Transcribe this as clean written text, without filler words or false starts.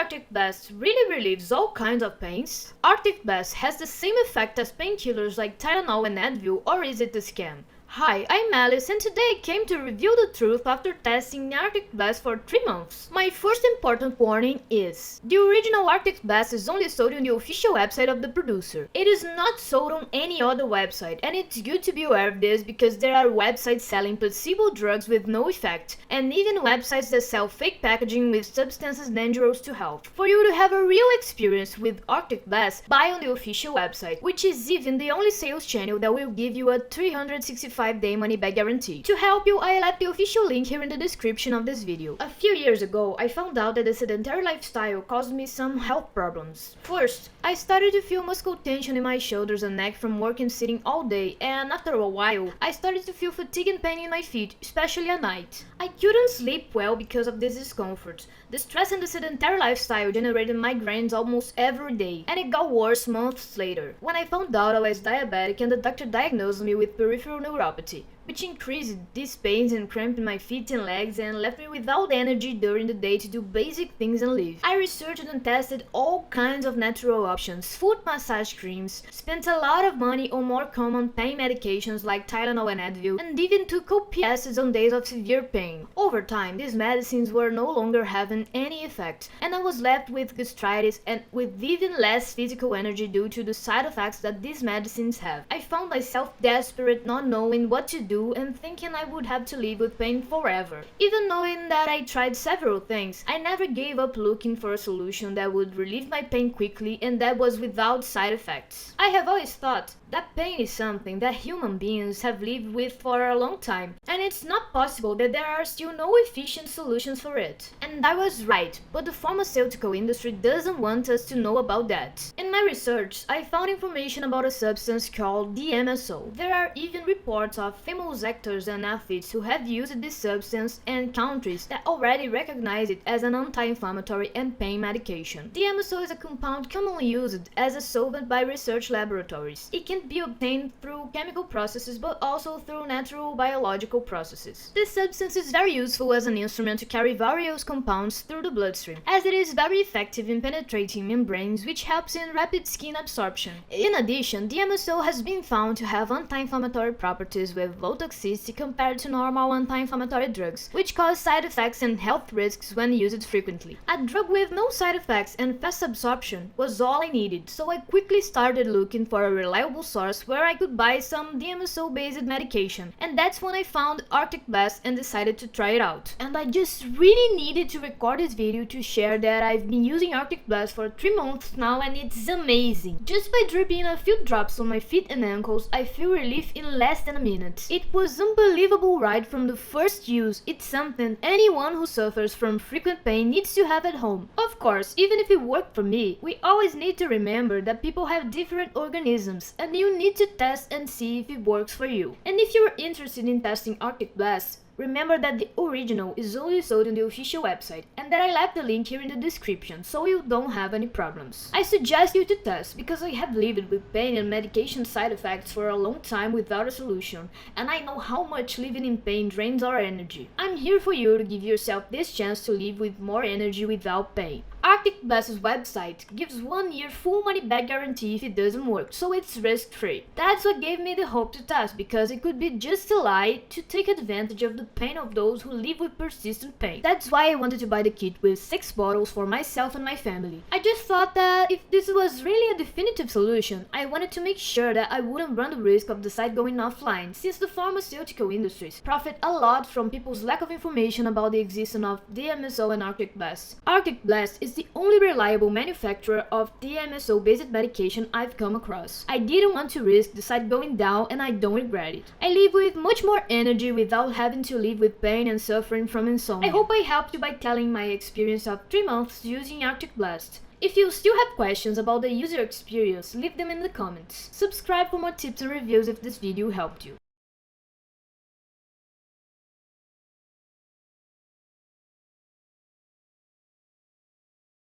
ArcticBlast really relieves all kinds of pains? ArcticBlast has the same effect as painkillers like Tylenol and Advil, or is it a scam? Hi, I'm Alice and today I came to reveal the truth after testing ArcticBlast for 3 months. My first important warning is, the original ArcticBlast is only sold on the official website of the producer. It is not sold on any other website, and it's good to be aware of this because there are websites selling placebo drugs with no effect, and even websites that sell fake packaging with substances dangerous to health. For you to have a real experience with ArcticBlast, buy on the official website, which is even the only sales channel that will give you a 365-day money-back guarantee. To help you, I left the official link here in the description of this video. A few years ago, I found out that the sedentary lifestyle caused me some health problems. First, I started to feel muscle tension in my shoulders and neck from working sitting all day, and after a while, I started to feel fatigue and pain in my feet, especially at night. I couldn't sleep well because of this discomfort. The stress and the sedentary lifestyle generated migraines almost every day, and it got worse months later, when I found out I was diabetic and the doctor diagnosed me with peripheral neuropathy, which increased these pains and cramp in my feet and legs and left me without energy during the day to do basic things and live. I researched and tested all kinds of natural options, foot massage creams, spent a lot of money on more common pain medications like Tylenol and Advil, and even took OPSs on days of severe pain. Over time, these medicines were no longer having any effect, and I was left with gastritis and with even less physical energy due to the side effects that these medicines have. I found myself desperate, not knowing what to do and thinking I would have to live with pain forever. Even knowing that I tried several things, I never gave up looking for a solution that would relieve my pain quickly and that was without side effects. I have always thought that pain is something that human beings have lived with for a long time, and it's not possible that there are still no efficient solutions for it. And I was right, but the pharmaceutical industry doesn't want us to know about that. In my research, I found information about a substance called DMSO. There are even reports of famous actors and athletes who have used this substance and countries that already recognize it as an anti-inflammatory and pain medication. DMSO is a compound commonly used as a solvent by research laboratories. It can be obtained through chemical processes but also through natural biological processes. This substance is very useful as an instrument to carry various compounds through the bloodstream, as it is very effective in penetrating membranes, which helps in rapid skin absorption. In addition, DMSO has been found to have anti-inflammatory properties with low toxicity compared to normal anti-inflammatory drugs, which cause side effects and health risks when used frequently. A drug with no side effects and fast absorption was all I needed, so I quickly started looking for a reliable source where I could buy some DMSO-based medication, and that's when I found ArcticBlast and decided to try it out. And I just really needed to record this video to share that I've been using ArcticBlast for 3 months now and it's amazing. Just by dripping a few drops on my feet and ankles, I feel relief in less than a minute. It was unbelievable right from the first use. It's something anyone who suffers from frequent pain needs to have at home. Of course, even if it worked for me, we always need to remember that people have different organisms and you need to test and see if it works for you. And if you're interested in testing ArcticBlast, remember that the original is only sold on the official website and that I left the link here in the description so you don't have any problems. I suggest you to test because I have lived with pain and medication side effects for a long time without a solution, and I know how much living in pain drains our energy. I'm here for you to give yourself this chance to live with more energy without pain. ArcticBlast's website gives 1 year full money-back guarantee if it doesn't work, so it's risk-free. That's what gave me the hope to test, because it could be just a lie to take advantage of the pain of those who live with persistent pain. That's why I wanted to buy the kit with 6 bottles for myself and my family. I just thought that if this was really a definitive solution, I wanted to make sure that I wouldn't run the risk of the site going offline, since the pharmaceutical industries profit a lot from people's lack of information about the existence of DMSO and ArcticBlast. ArcticBlast is the only reliable manufacturer of DMSO-based medication I've come across. I didn't want to risk the site going down and I don't regret it. I live with much more energy without having to live with pain and suffering from insomnia. I hope I helped you by telling my experience of 3 months using ArcticBlast. If you still have questions about the user experience, leave them in the comments. Subscribe for more tips and reviews if this video helped you.